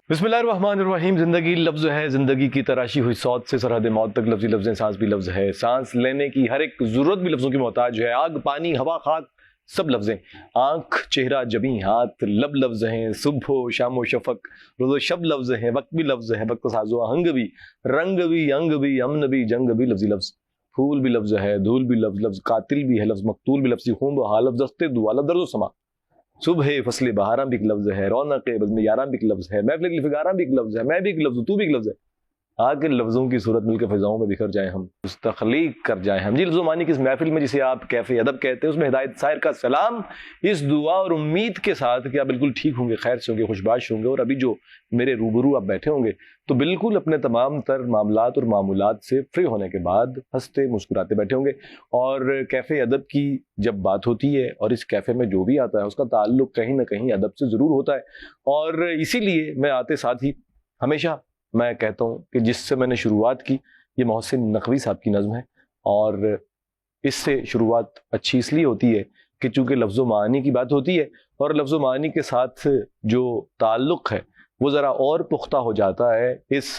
बिस्मिल्लाहिर्रहमानिर्रहीम। जिंदगी लफ्ज है, जिंदगी की तराशी हुई सौत से सरहद मौत तक लफ्जी लफ्ज़, सांस भी लफ्ज है, सांस लेने की हर एक जरूरत भी लफ्जों की मोहताज है। आग, पानी, हवा, खाक सब लफ्ज़ हैं। आंख, चेहरा, जबी, हाथ, लब लफ्ज हैं। सुबह, शाम, शफक, रोज़ो शब लफ्ज हैं। वक्त भी लफ्ज है, वक्त साजो आहंग भी, रंग भी, अंग भी, अमन भी, जंग भी लफ्जी लफ्ज। फूल भी लफ्ज है, धूल भी लफ्ज, लफ्ज कातिल भी है, लफ्ज मकतूल भी, लफ्जी खून बहा, लफ्ज दस्ते दुआ, लफ्ज दर्द समा। सुबह फसले बहारा भी एक लफ्ज है, रौनक बज़्म यारा भी एक लफ्ज है, महफिल फिगारा भी एक लफ्ज है, मैं भी एक लफ्ज, तू भी एक लफ्ज है। आगे लफ्जों की सूरत मिलकर फिजाओं में बिखर जाए हम, उस तख्लीक कर जाए हम। जी लफ्ज़ मानी की इस महफिल में जिसे आप कैफे अदब कहते हैं, उसमें हिदायत सायर का सलाम, इस दुआ और उम्मीद के साथ कि आप बिल्कुल ठीक होंगे, खैर से होंगे, खुशबाश होंगे। और अभी जो मेरे रूबरू आप बैठे होंगे तो बिल्कुल अपने तमाम तर मामलात और मामूलात से फ्री होने के बाद हंसते मुस्कुराते बैठे होंगे। और कैफे अदब की जब बात होती है और इस कैफे में जो भी आता है उसका ताल्लुक कहीं ना कहीं अदब से ज़रूर होता है। और इसीलिए मैं आते साथ ही हमेशा मैं कहता हूँ कि जिससे मैंने शुरुआत की ये मोहसिन नकवी साहब की नज़्म है। और इससे शुरुआत अच्छी इसलिए होती है कि चूँकि लफ्ज़ मानी की बात होती है और लफ्ज़ मानी के साथ जो ताल्लुक़ है वो ज़रा और पुख्ता हो जाता है इस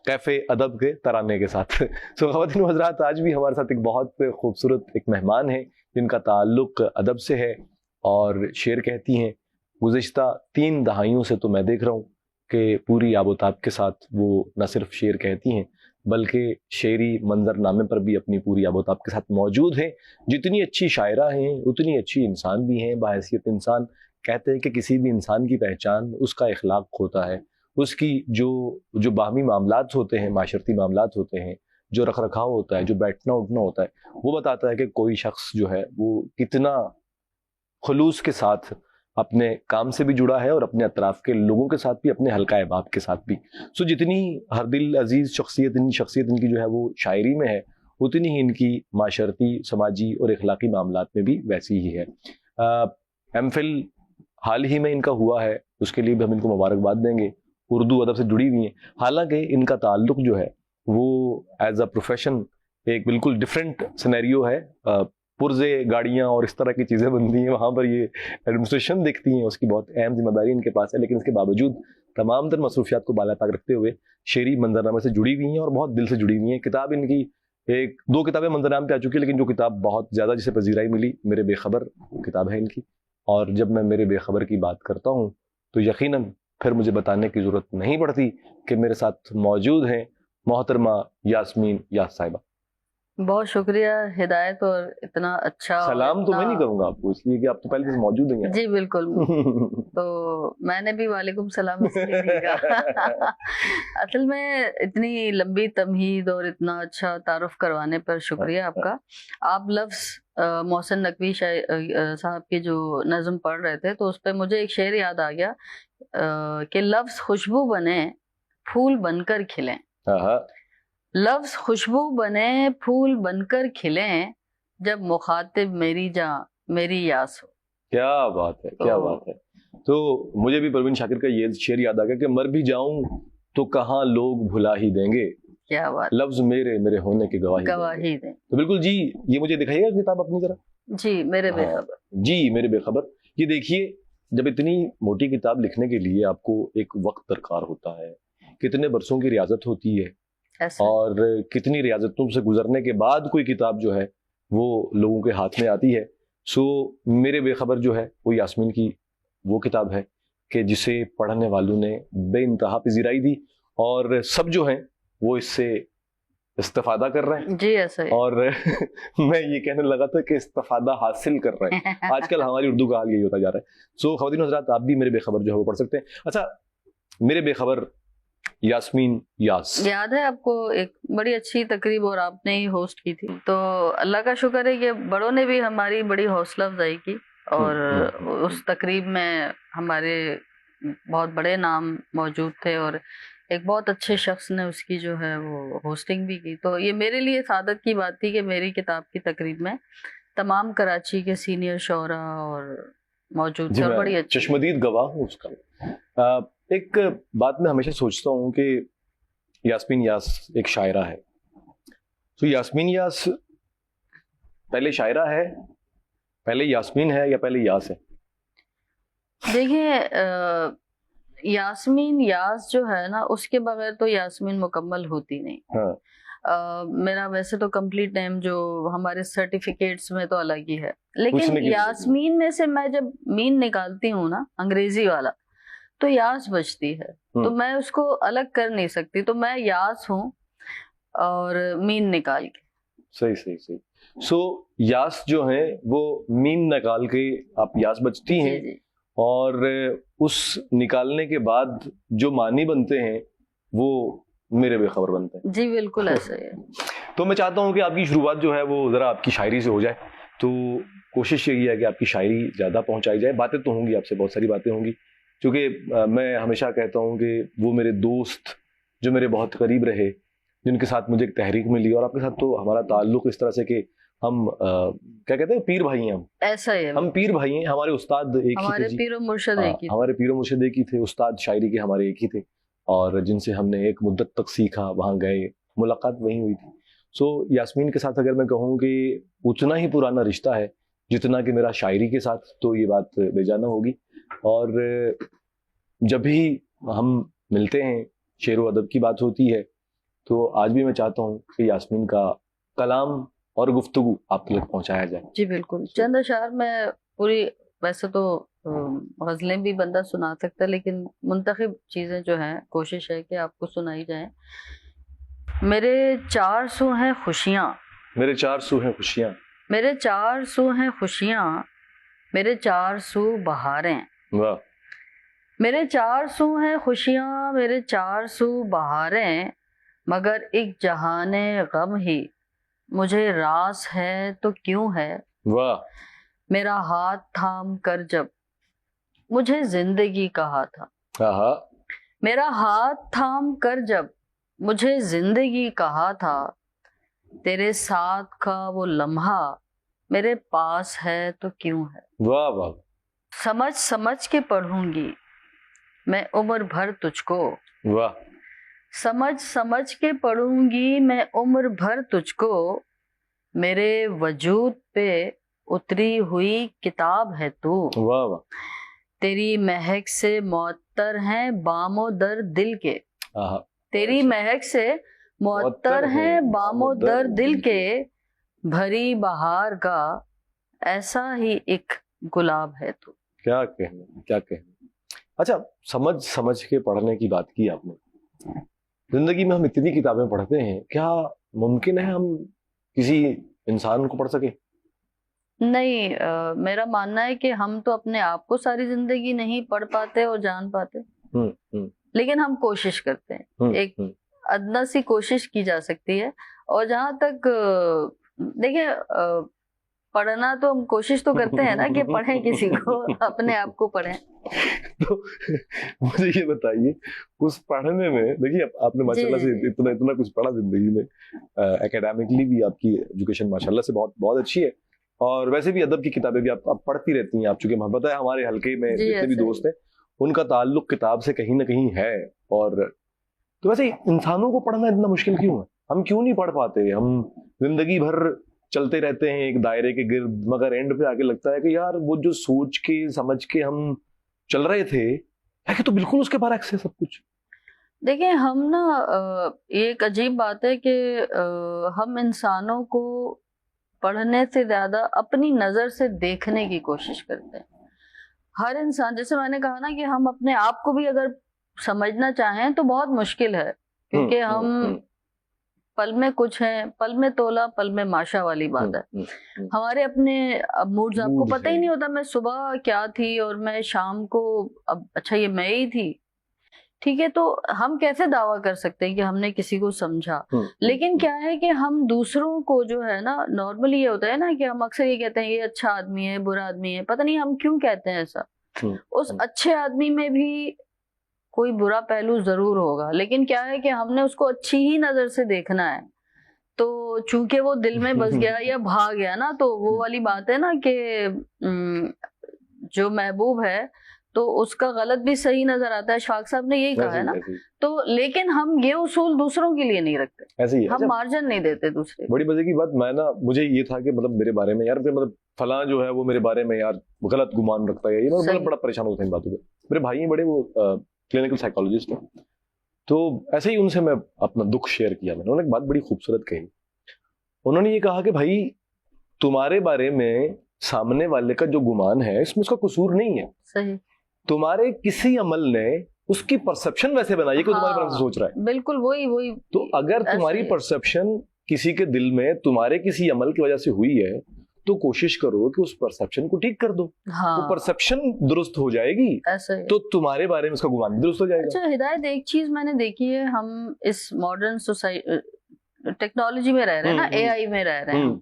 कैफ़े अदब के तराने के साथ। सो ख़वातीन व हज़रात, आज भी हमारे साथ एक बहुत खूबसूरत एक मेहमान है जिनका ताल्लुक़ अदब से है। और शेर कहती हैं, गुज़िश्ता 3 दहाइयों से तो मैं देख रहा हूँ कि पूरी आबोताब के साथ वो न सिर्फ शेर कहती हैं बल्कि शेरी मंजरनामे पर भी अपनी पूरी आबोताब के साथ मौजूद हैं। जितनी अच्छी शायरा हैं उतनी अच्छी इंसान भी हैं, बाहैसियत इंसान। कहते हैं कि किसी भी इंसान की पहचान उसका इखलाक होता है, उसकी जो बाहमी मामलात होते हैं, माशरती मामलात होते हैं, जो रख रखाव होता है, जो बैठना उठना होता है, वो बताता है कि कोई शख्स जो है वो कितना खुलूस के साथ अपने काम से भी जुड़ा है और अपने अतराफ के लोगों के साथ भी, अपने हल्का अहबाब के साथ भी। सो जितनी हर दिल अजीज़ शख्सियत इनकी जो है वो शायरी में है, उतनी ही इनकी माशरती, समाजी और इखलाकी मामलात में भी वैसी ही है। एमफिल हाल ही में इनका हुआ है, उसके लिए भी हम इनको मुबारकबाद देंगे। उर्दू अदब से जुड़ी हुई हैं, हालांकि इनका ताल्लुक़ जो है वो एज अ प्रोफेशन एक बिल्कुल डिफरेंट सिनेरियो है। पुर्जे, गाड़ियाँ और इस तरह की चीज़ें बनती हैं, वहाँ पर ये एडमिनिस्ट्रेशन देखती हैं, उसकी बहुत अहम जिम्मेदारी इनके पास है। लेकिन इसके बावजूद तमाम तर मसरूफियात को बाला ताक रखते हुए शेरी मंजरनामे से जुड़ी हुई हैं और बहुत दिल से जुड़ी हुई हैं। किताब इनकी 1-2 किताबें मंजरनामे पे आ चुकी है, लेकिन जो किताब बहुत ज़्यादा जिसे पजीराई मिली, मेरे बेखबर किताब है इनकी। और जब मैं मेरे बेखबर की बात करता हूँ तो यकीनन फिर मुझे बताने की ज़रूरत नहीं पड़ती कि मेरे साथ मौजूद हैं मोहतरमा यास्मीन यास साहिबा। बहुत शुक्रिया हिदायत, और इतना अच्छा सलाम तो मैं नहीं करूंगा आपको, इसलिए कि आप तो पहले से मौजूद हैं। जी बिल्कुल। तो मैंने भी वालेकुम सलाम इसलिए नहीं कहा। असल में इतनी लंबी तमहीद और इतना अच्छा तारुफ करवाने पर शुक्रिया आपका। आप लफ्ज़ मोहसिन नकवी साहब की जो नज़्म पढ़ रहे थे तो उस पर मुझे एक शेर याद आ गया कि लफ्ज़ खुशबू बने फूल बनकर खिलें। लफ्ज़ खुशबू बने फूल बनकर खिलें, जब मुखातिब मेरी यास हो। क्या बात है, क्या बात है। तो मुझे भी परवीन शाकिर का ये शेर याद आ गया कि मर भी जाऊं तो कहाँ लोग भुला ही देंगे, क्या बात, लफ्ज मेरे होने की गवाही दें। तो बिल्कुल जी, ये मुझे दिखाइएगा किताब अपनी जरा। जी मेरे बेखबर। जी मेरे बेखबर। ये देखिए, जब इतनी मोटी किताब लिखने के लिए आपको एक वक्त दरकार होता है, कितने बरसों की रियाजत होती है और कितनी रियाजतों से गुजरने के बाद कोई किताब जो है वो लोगों के हाथ में आती है। सो मेरे बेखबर जो है वो यास्मीन की वो किताब है कि जिसे पढ़ने वालों ने बेइंतहा पजीराई दी और सब जो हैं वो इससे इस्तेफादा कर रहे हैं। जी ऐसा ही। और मैं ये कहने लगा था कि इस्तेफादा हासिल कर रहे हैं। आजकल हमारी उर्दू का हाल यही होता जा रहा है। सो ख़वातीन हज़रात, आप भी मेरे बेखबर जो है वो पढ़ सकते हैं। अच्छा, मेरे बेखबर यास्मीन यास, याद है आपको एक बड़ी अच्छी तकरीब और आपने ही होस्ट की थी, तो अल्लाह का शुक्र है कि बड़ों ने भी हमारी बड़ी हौसला अफजाई की और उस तकरीब में हमारे बहुत बड़े नाम मौजूद थे और एक बहुत अच्छे शख्स ने उसकी जो है वो होस्टिंग भी की। तो ये मेरे लिए सादत की बात थी कि मेरी किताब की तकरीब में तमाम कराची के सीनियर शोरा और मौजूद थे और बड़ी अच्छी चश्मदीद गवाह हूँ उसका। एक बात मैं हमेशा सोचता हूँ कि यास्मीन यास एक शायरा है। तो यास्मीन यास पहले शायरा है, पहले यास्मीन है या पहले यास है? देखिए यास्मीन यास जो है ना, उसके बगैर तो यास्मीन मुकम्मल होती नहीं। हाँ मेरा वैसे तो कंप्लीट नेम जो हमारे सर्टिफिकेट्स में तो अलग ही है, पूछने लेकिन की यास्मीन में से मैं जब मीन निकालती हूँ ना, अंग्रेजी वाला, तो यास बचती है, तो मैं उसको अलग कर नहीं सकती, तो मैं यास हूँ और मीन निकाल के। सही सही सही। सो यास जो है वो मीन निकाल के आप यास बचती जी हैं, जी और उस निकालने के बाद जो मानी बनते हैं वो मेरे बेखबर बनते हैं। जी, बिल्कुल ऐसा ही है। तो मैं चाहता हूँ कि आपकी शुरुआत जो है वो ज़रा आपकी शायरी से हो जाए। तो कोशिश यही है कि आपकी शायरी ज़्यादा पहुँचाई जाए। बातें तो होंगी, आपसे बहुत सारी बातें होंगी, क्योंकि मैं हमेशा कहता हूँ कि वो मेरे दोस्त जो मेरे बहुत करीब रहे, जिनके साथ मुझे एक तहरीक मिली, और आपके साथ तो हमारा ताल्लुक़ इस तरह से कि हम क्या कहते हैं, पीर भाई हैं। हम ऐसा ही है, हम पीर भाई हैं। हमारे उस्ताद एक ही थे हमारे जी। पीरो मुर्शद हाँ, एक ही थे। हमारे पीरो मुर्शिद एक ही थे, उस्ताद शायरी के हमारे एक ही थे, और जिनसे हमने एक मुद्दत तक सीखा, वहाँ गए, मुलाकात वहीं हुई थी। सो यास्मीन के साथ अगर मैं कहूँ कि उतना ही पुराना रिश्ता है जितना कि मेरा शायरी के साथ, तो ये बात बेजाना होगी। और जब भी हम मिलते हैं, शेर व अदब की बात होती है, तो आज भी मैं चाहता हूँ कि यास्मीन का कलाम और गुफ्तगू आप तक पहुँचाया जाए। जी बिल्कुल, चंद अशार में पूरी, वैसे तो गज़लें भी बंदा सुना सकता है, लेकिन मुंतखब चीज़ें जो हैं कोशिश है कि आपको सुनाई जाएं। मेरे 4 सू हैं खुशियाँ, मेरे 4 सू हैं खुशियाँ, मेरे 4 सू हैं खुशियाँ, मेरे 4 सू बहारें, वाह, मेरे 4 सू हैं खुशियाँ, मेरे 4 सू बहारें, मगर एक जहाने गम ही मुझे रास है तो क्यों है। वाह, मेरा हाथ थाम कर जब मुझे जिंदगी कहा था, आहा, मेरा हाथ थाम कर जब मुझे जिंदगी कहा था, तेरे साथ का वो लम्हा मेरे पास है तो क्यों है। वाह वाह, समझ समझ के पढ़ूंगी मैं उम्र भर तुझको, वाह, समझ समझ के पढ़ूंगी मैं उम्र भर तुझको, मेरे वजूद पे उतरी हुई किताब है तू, वाह वाह, तेरी महक से मुअत्तर हैं बामो दर दिल के, आहा, तेरी महक से मुअत्तर हैं बामो दर दिल के, भरी बहार का ऐसा ही एक गुलाब है तू। क्या कहने, क्या कहने। अच्छा, समझ समझ के पढ़ने की बात की आपने। जिंदगी में हम इतनी किताबें पढ़ते हैं, क्या मुमकिन है हम किसी इंसान को पढ़ सके? नहीं, मेरा मानना है कि हम तो अपने आप को सारी जिंदगी नहीं पढ़ पाते और जान पाते, लेकिन हम कोशिश करते हैं, एक अदना सी कोशिश की जा सकती है। और जहां तक देखिए, पढ़ना तो हम कोशिश तो करते हैं ना कि पढ़ें किसी को, अपने आप को पढ़ें। तो मुझे ये बताइए, उस पढ़ने में, देखिए आपने माशाल्लाह से इतना इतना कुछ पढ़ा जिंदगी में, एकेडमिकली भी आपकी एजुकेशन माशाल्लाह से बहुत बहुत अच्छी है, और वैसे भी अदब की किताबें भी आप पढ़ती रहती हैं। आप चूंकि मोहब्बत है, हमारे हल्के में जितने भी दोस्त हैं उनका ताल्लुक किताब से कहीं ना कहीं है। और तो वैसे इंसानों को पढ़ना इतना मुश्किल क्यों है? हम क्यों नहीं पढ़ पाते? हम जिंदगी भर चलते रहते हैं एक दायरे के गिर्द, मगर एंड पे आके लगता है कि यार वो जो सोच के समझ के हम चल रहे थे, है कि तो बिल्कुल उसके बरक्स है सब कुछ। देखिए, हम ना ये एक अजीब बात है कि हम इंसानों को पढ़ने से ज्यादा अपनी नजर से देखने की कोशिश करते हैं। हर इंसान, जैसे मैंने कहा ना कि हम अपने आप को भी अगर समझना चाहें तो बहुत मुश्किल है, क्योंकि हम पल में कुछ हैं, पल में तोला पल में माशा वाली बात है। हमारे अपने मूड्स आपको पता ही नहीं होता, मैं सुबह क्या थी और मैं शाम को, अब अच्छा ये मैं ही थी, ठीक है, तो हम कैसे दावा कर सकते हैं कि हमने किसी को समझा। लेकिन क्या है कि हम दूसरों को जो है ना, नॉर्मली ये होता है ना कि हम अक्सर ये कहते हैं ये अच्छा आदमी है, बुरा आदमी है, पता नहीं हम क्यों कहते हैं ऐसा। उस अच्छे आदमी में भी कोई बुरा पहलू जरूर होगा, लेकिन क्या है कि हमने उसको अच्छी ही नजर से देखना है, तो चूंकि वो दिल में बस गया या भाग गया ना, तो वो वाली बात है ना कि जो महबूब है तो उसका गलत भी सही नजर आता है। शाख साहब ने यही कहा है ना, तो लेकिन हम ये उसूल दूसरों के लिए नहीं रखते, ऐसे ही हम मार्जिन नहीं देते दूसरे। बड़ी मजे की बात, मैं ना, मुझे ये था कि मतलब मेरे बारे में यार, मतलब फलां जो है वो मेरे बारे में यार गलत गुमान रखता है, ये मतलब बड़ा परेशान होता है इन बातों पे। मेरे भाई हैं बड़े, वो क्लिनिकल साइकोलॉजिस्ट हैं. तो ऐसे ही उनसे मैं अपना दुख शेयर किया. मैंने उन्होंने एक बात बड़ी खूबसूरत कही. उन्होंने ये कहा कि भाई तुम्हारे बारे में सामने वाले का जो गुमान है इसमें उसका कसूर नहीं है, सही, तुम्हारे किसी अमल ने उसकी परसेप्शन वैसे बनाई है कि वो तुम्हारे बारे में सोच रहा है. बिल्कुल वही तो अगर तुम्हारी ऐसे- परसेप्शन किसी के दिल में तुम्हारे किसी अमल की वजह से हुई है तो कोशिश करो कि उस परसेप्शन को ठीक कर दो. हाँ, वो परसेप्शन दुरुस्त हो जाएगी ऐसे ही. तो तुम्हारे बारे में उसका गुमान भी दुरुस्त हो जाएगा. अच्छा हिदायत, एक चीज मैंने देखी है, हम इस मॉडर्न सोसाइटी टेक्नोलॉजी में रह रहे हैं ना, एआई में रह रहे हैं,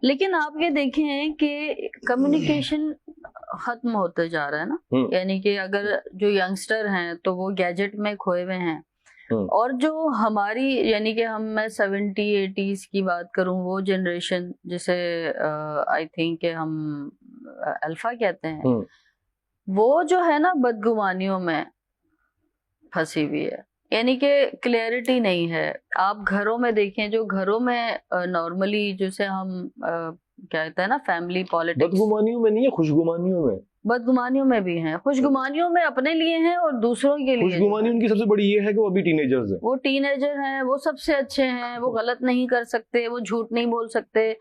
लेकिन आप ये देखें कि कम्युनिकेशन खत्म होते जा रहा है ना. यानी कि अगर जो यंगस्टर हैं तो वो गैजेट में खोए हुए हैं, और जो हमारी यानी कि मैं 70-80s की बात करूं, वो जनरेशन जिसे आई थिंक कि हम अल्फा कहते हैं, वो जो है ना बदगुमानियों में फंसी हुई है. यानी कि क्लैरिटी नहीं है. आप घरों में देखें, जो घरों में नॉर्मली जिसे हम क्या कहते हैं ना, फैमिली पॉलिटिक्स, बदगुमानियों में नहीं है, खुशगुमानियों में. बदगुमानियों में भी हैं, खुशगुमानियों में अपने लिए हैं और दूसरों के लिए. खुशगुमानी उनकी सबसे बड़ी ये है कि वो अभी टीनेजर्स हैं. वो टीनेजर हैं, वो सबसे अच्छे हैं, वो गलत नहीं कर सकते, वो झूठ नहीं बोल सकते,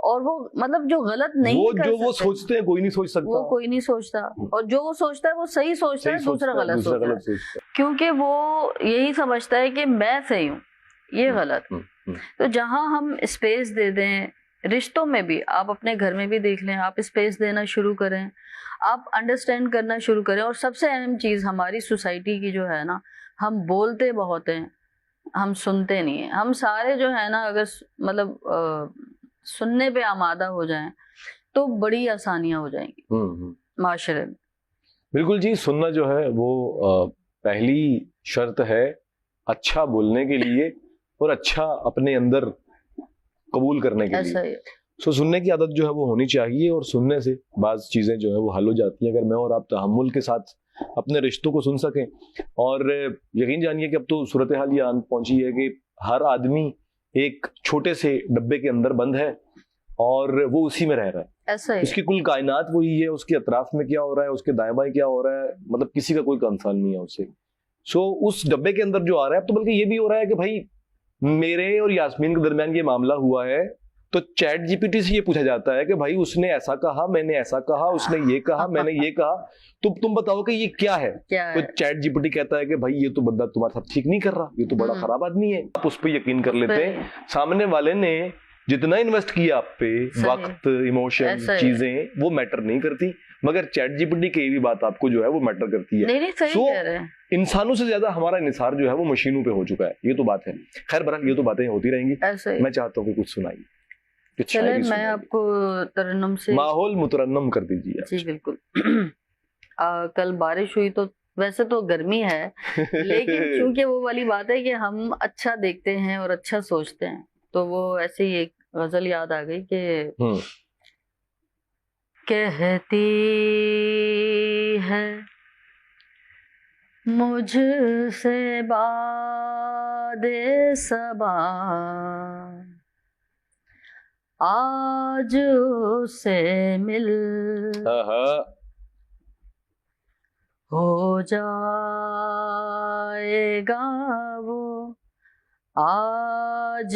और वो मतलब जो गलत नहीं वो कर जो वो सकते, सोचते हैं कोई नहीं सोच सकता. वो कोई नहीं सोचता, और जो वो सोचता है वो सही सोचता है, दूसरा गलत सोचता है, सोचता है. क्योंकि वो यही समझता है कि मैं सही हूँ, ये गलत. तो जहां हम स्पेस दे दें, रिश्तों में भी, आप अपने घर में भी देख लें, आप स्पेस देना शुरू करें, आप अंडरस्टैंड करना शुरू करें. और सबसे अहम चीज हमारी सोसाइटी की जो है ना, हम बोलते बहुत हैं, हम सुनते नहीं हैं. हम सारे जो है ना, अगर मतलब सुनने पे आमादा हो जाएं तो बड़ी आसानियां हो जाएंगी माशरे में. बिल्कुल जी. सुनना जो है वो पहली शर्त है अच्छा बोलने के लिए और अच्छा अपने अंदर कबूल करने के ऐसा लिए. ही. सो सुनने की आदत जो है वो होनी चाहिए, और सुनने से बाज़ चीज़ें जो है वो हल हो जाती हैं अगर मैं और आप तहम्मुल के साथ अपने रिश्तों को सुन सकें. और यकीन जानिए कि अब तो सूरत हाल ये आन पहुंची है कि हर आदमी एक छोटे से डब्बे के अंदर बंद है और वो उसी में रह रहा है. ऐसा ही. उसकी कुल कायनात वही है, उसके अतराफ में क्या हो रहा है, उसके दाएं बाएं क्या हो रहा है, मतलब किसी का कोई कंसर्न नहीं है उससे. सो उस डब्बे के अंदर जो आ रहा है, अब तो बल्कि ये भी हो रहा है कि भाई मेरे और यास्मीन के दरमियान ये मामला हुआ है तो चैट जीपीटी से ये पूछा जाता है कि भाई उसने ऐसा कहा, मैंने ऐसा कहा, उसने ये कहा, मैंने ये कहा, तो तुम बताओ कि ये क्या है. तो चैट जीपीटी कहता है कि भाई ये तो बंदा तुम्हारे साथ ठीक नहीं कर रहा, ये तो बड़ा खराब आदमी है. आप उस पर यकीन कर लेते हैं. सामने वाले ने जितना इन्वेस्ट किया आप पे, वक्त, इमोशन, चीजें, वो मैटर नहीं करती, मगर चैट जीपीटी की भी बात आपको जो है वो मैटर करती है. नहीं, सही कह रहे हैं. इंसानों से ज्यादा हमारा निसार जो है वो मशीनों पे हो चुका है. ये तो बात है. खैर बहरहाल ये तो बातें होती रहेंगी. मैं चाहता हूँ कि कुछ सुनाइए. चले मैं आपको तरन्नुम से माहौल मुतरन्नम कर दीजिए. जी बिल्कुल. कल बारिश हुई तो वैसे तो गर्मी है, लेकिन चूंकि वो वाली बात है कि हम अच्छा देखते हैं और अच्छा सोचते हैं, तो वो ऐसे ही एक गजल याद आ गई कि कहती है मुझसे बादे सबा, आज उसे मिल हो जाएगा वो आज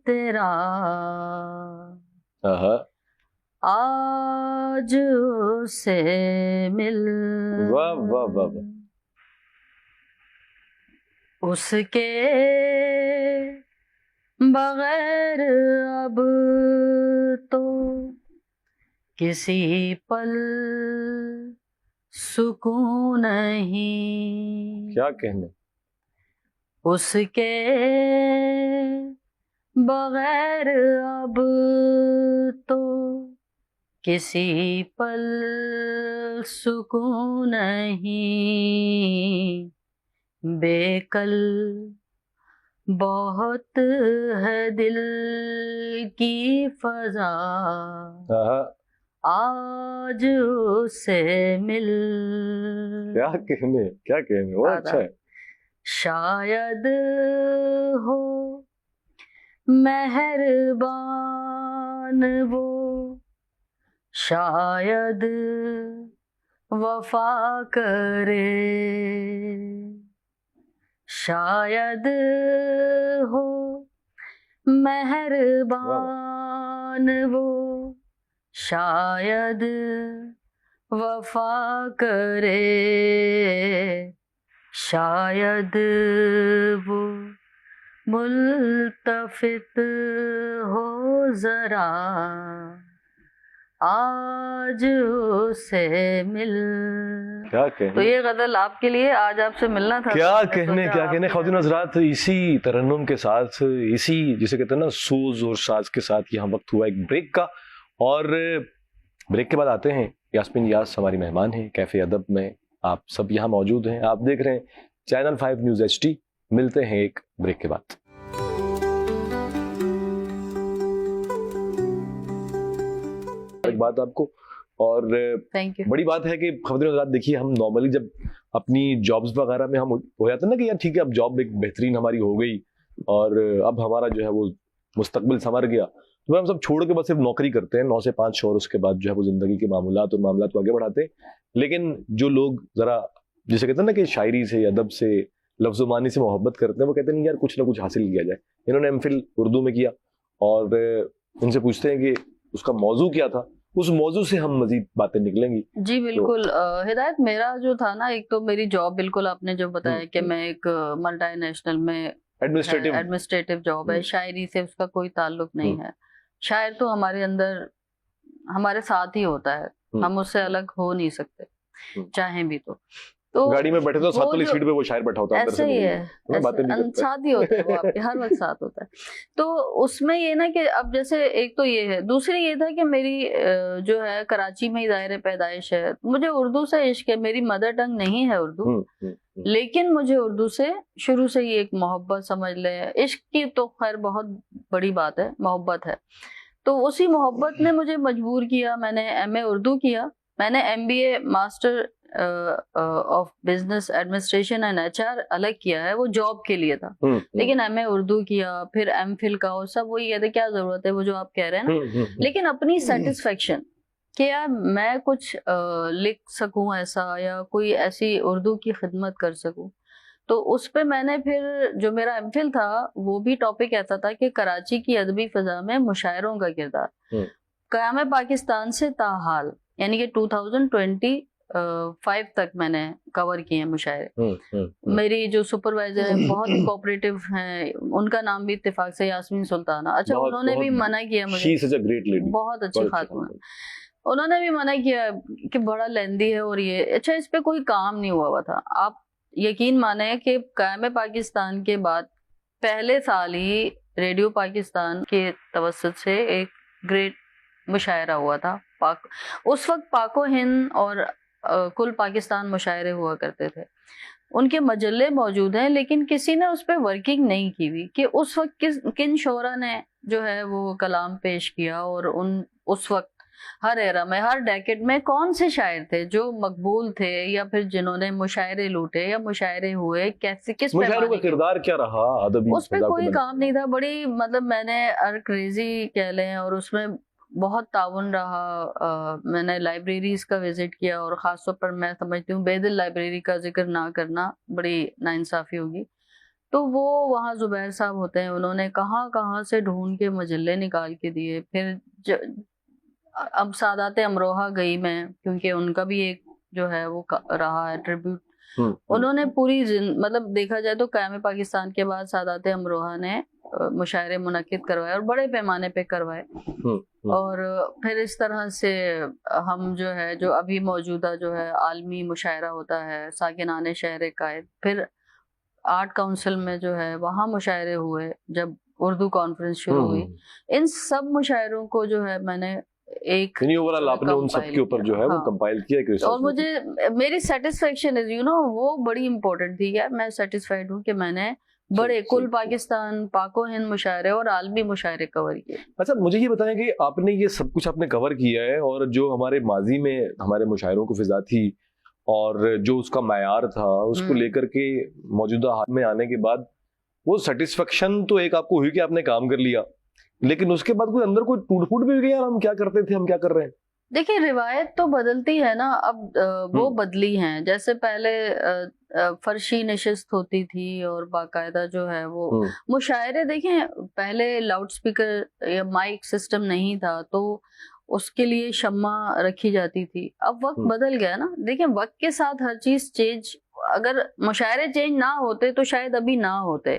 तेरा, आज उसे मिल. वाह वाह वाह. उसके बगैर अब तो किसी पल सुकून नहीं. क्या कहने. उसके बगैर अब तो किसी पल सुकून नहीं. बेकल बहुत है दिल की फजा, आज उसे मिल. क्या कहने वो अच्छा है. शायद हो मेहरबान वो, शायद वफा करे, शायद हो मेहरबान वो, शायद वफा करे, शायद वो मुल्तफित हो जरा, आज उससे मिल। क्या तो कहने, ये गजल आपके लिए, आज आपसे मिलना था। क्या तो मैंने कहने, सोचा क्या कहने आपके ख्वातीन हज़रात। इसी तरन्नुम के साथ, इसी जिसे कहते हैं ना सूज और साज के साथ यहाँ वक्त हुआ एक ब्रेक का, और ब्रेक के बाद आते हैं। यास्मीन यास हमारी मेहमान हैं कैफे अदब में, आप सब यहाँ मौजूद हैं, आप देख रहे हैं चैनल 5 न्यूज़ HD। मिलते हैं एक ब्रेक के बाद। एक बात आपको, और थैंक यू। बड़ी बात है कि ख्वातीन हज़रात देखिए, हम नॉर्मली जब अपनी जॉब्स वगैरह में हम हो जाते हैं ना कि यार ठीक है अब जॉब एक बेहतरीन हमारी हो गई और अब हमारा जो है वो मुस्तकबिल संवर गया, तो हम सब छोड़ के बस सिर्फ नौकरी करते हैं 9 से 5, और उसके बाद जो है वो जिंदगी के मामूलात और मामलात को आगे बढ़ाते हैं। लेकिन जो लोग जरा जिसे कहते हैं ना कि शायरी से, अदब से, लफ्ज़-ओ-मानी से मोहब्बत करते हैं, वो कहते हैं नहीं यार कुछ ना कुछ हासिल किया जाए। इन्होंने MPhil उर्दू में किया और इनसे पूछते हैं कि उसका मौजू क्या था, उस मौजू से हम मजीद बातें निकलेंगी। जी बिल्कुल। हिदायत, मेरा जो था ना, एक तो मेरी जॉब बिल्कुल आपने जो बताया कि मैं एक मल्टीनेशनल में एडमिनिस्ट्रेटिव जॉब है, शायरी से उसका कोई ताल्लुक नहीं है। शायर तो हमारे अंदर हमारे साथ ही होता है, हम उससे अलग हो नहीं सकते चाहें भी तो गाड़ी में बैठे तो साथ वो वाली जो- सीट पे वो शायर बैठा होता है, अंदर ऐसे से ही नहीं, है, ना बातें नहीं करता। साथ ही होता है वो आपके, हर वक्त साथ होता है। तो उसमें ये ना कि अब जैसे एक तो ये है, दूसरी ये था कि मेरी जो है कराची में ही दायरे पैदाइश है, मुझे उर्दू से इश्क है, मेरी मदर टंग नहीं है उर्दू, लेकिन मुझे उर्दू से शुरू से ही एक मोहब्बत समझ ले। इश्क की तो खैर बहुत बड़ी बात है, मोहब्बत है, तो उसी मोहब्बत ने मुझे मजबूर किया। मैंने MA उर्दू किया, मैंने MBA master of business administration and HR अलग किया है, वो जॉब के लिए था, लेकिन MA उर्दू किया, फिर MPhil का, और सब वही कहते क्या जरूरत है वो जो आप कह रहे हैं ना, लेकिन अपनी सेटिस्फेक्शन कि यार मैं कुछ लिख सकूं ऐसा, या कोई ऐसी उर्दू की खिदमत कर सकूं, तो उस पे मैंने फिर जो मेरा MPhil था वो भी टॉपिक ऐसा था कि कराची की अदबी फिजा में मुशायरों का किरदार, क़याम पाकिस्तान से ताहाल, यानी कि 2025 तक मैंने कवर किए हैं मुशायरे। मेरी जो सुपरवाइजर है बहुत कोऑपरेटिव हैं, उनका नाम भी इत्तेफाक से यास्मीन सुल्ताना। अच्छा, उन्होंने भी मना किया मुझे, बहुत अच्छी खातून है, उन्होंने भी मना किया कि बड़ा लेंदी है और ये, अच्छा इस पे कोई काम नहीं हुआ था। आप यकीन माने कि क़याम पाकिस्तान के बाद पहले साल ही रेडियो पाकिस्तान के तवस्सुत से एक ग्रेट मुशायरा हुआ था। उस वक्त पाको हिंद और कुल पाकिस्तान मुशायरे हुआ करते थे, उनके मजल्ले मौजूद हैं, लेकिन किसी ने उस पर वर्किंग नहीं की हुई कि उस वक्त किन शोरा ने जो है वो कलाम पेश किया, और उस वक्त हर एरा में, हर डेकेड में कौन से शायर थे जो मकबूल थे, या फिर जिन्होंने मुशायरे लूटे या मुशायरे हुए, कैसे, किस मुशायरों का किरदार क्या रहा अदबी उस पे कोई काम नहीं था। बड़ी मतलब मैंने क्रेजी कह लें, और उसमें बहुत ताउन रहा। मैंने लाइब्रेरीज का विजिट किया, और ख़ासतौर पर मैं समझती हूँ बेदिल लाइब्रेरी का जिक्र ना करना बड़ी नाइंसाफ़ी होगी। तो वो वहाँ ज़ुबैर साहब होते हैं, उन्होंने कहाँ कहाँ से ढूंढ के मजल्ले निकाल के दिए। फिर अब सादात अमरोहा गई मैं, क्योंकि उनका भी एक जो है वो रहा है ट्रिब्यूट, उन्होंने पूरी मतलब देखा जाए तो क़याम पाकिस्तान के बाद सादात अमरोहा ने मुशायरे मुनक्किद करवाए, और बड़े पैमाने पे करवाए। और फिर इस तरह से हम जो है, जो अभी मौजूदा जो है आलमी मुशायरा होता है साकिनाने शहर कायद, फिर आर्ट काउंसिल में जो है वहाँ मुशायरे हुए जब उर्दू कॉन्फ्रेंस शुरू हुई। इन सब मुशायरों को जो है मैंने एक ओवरऑल आपने उन सब के ऊपर जो है वो कंपाइल किया, और मुझे मेरी सेटिस्फेक्शन इज वो बड़ी इंपॉर्टेंट थी यार, मैं सेटिस्फाइड हूँ कि मैंने बड़े कुल पाकिस्तान, पाको हिंद मुशायरे और आलमी मुशायरे कवर किए। अच्छा, मुझे ये बताएं कि आपने ये सब कुछ आपने कवर किया है, और जो हमारे माजी में हमारे मुशायरों को फिजा थी और जो उसका मयार था, उसको लेकर के मौजूदा हाल में आने के बाद वो सेटिस्फेक्शन तो एक आपको हुई कि आपने काम कर लिया, लेकिन उसके बाद कोई अंदर कोई टूट फूट भी हुई कि यार हम क्या करते थे, हम क्या कर रहे हैं? دیکھیے روایت تو بدلتی ہے نا، اب وہ بدلی ہیں. جیسے پہلے فرشی نشست ہوتی تھی اور باقاعدہ جو ہے وہ مشاعرے. دیکھیں پہلے لاؤڈ سپیکر یا مائک سسٹم نہیں تھا تو اس کے لیے شمع رکھی جاتی تھی. اب وقت بدل گیا نا. دیکھیں وقت کے ساتھ ہر چیز چینج، اگر مشاعرے چینج نہ ہوتے تو شاید ابھی نہ ہوتے.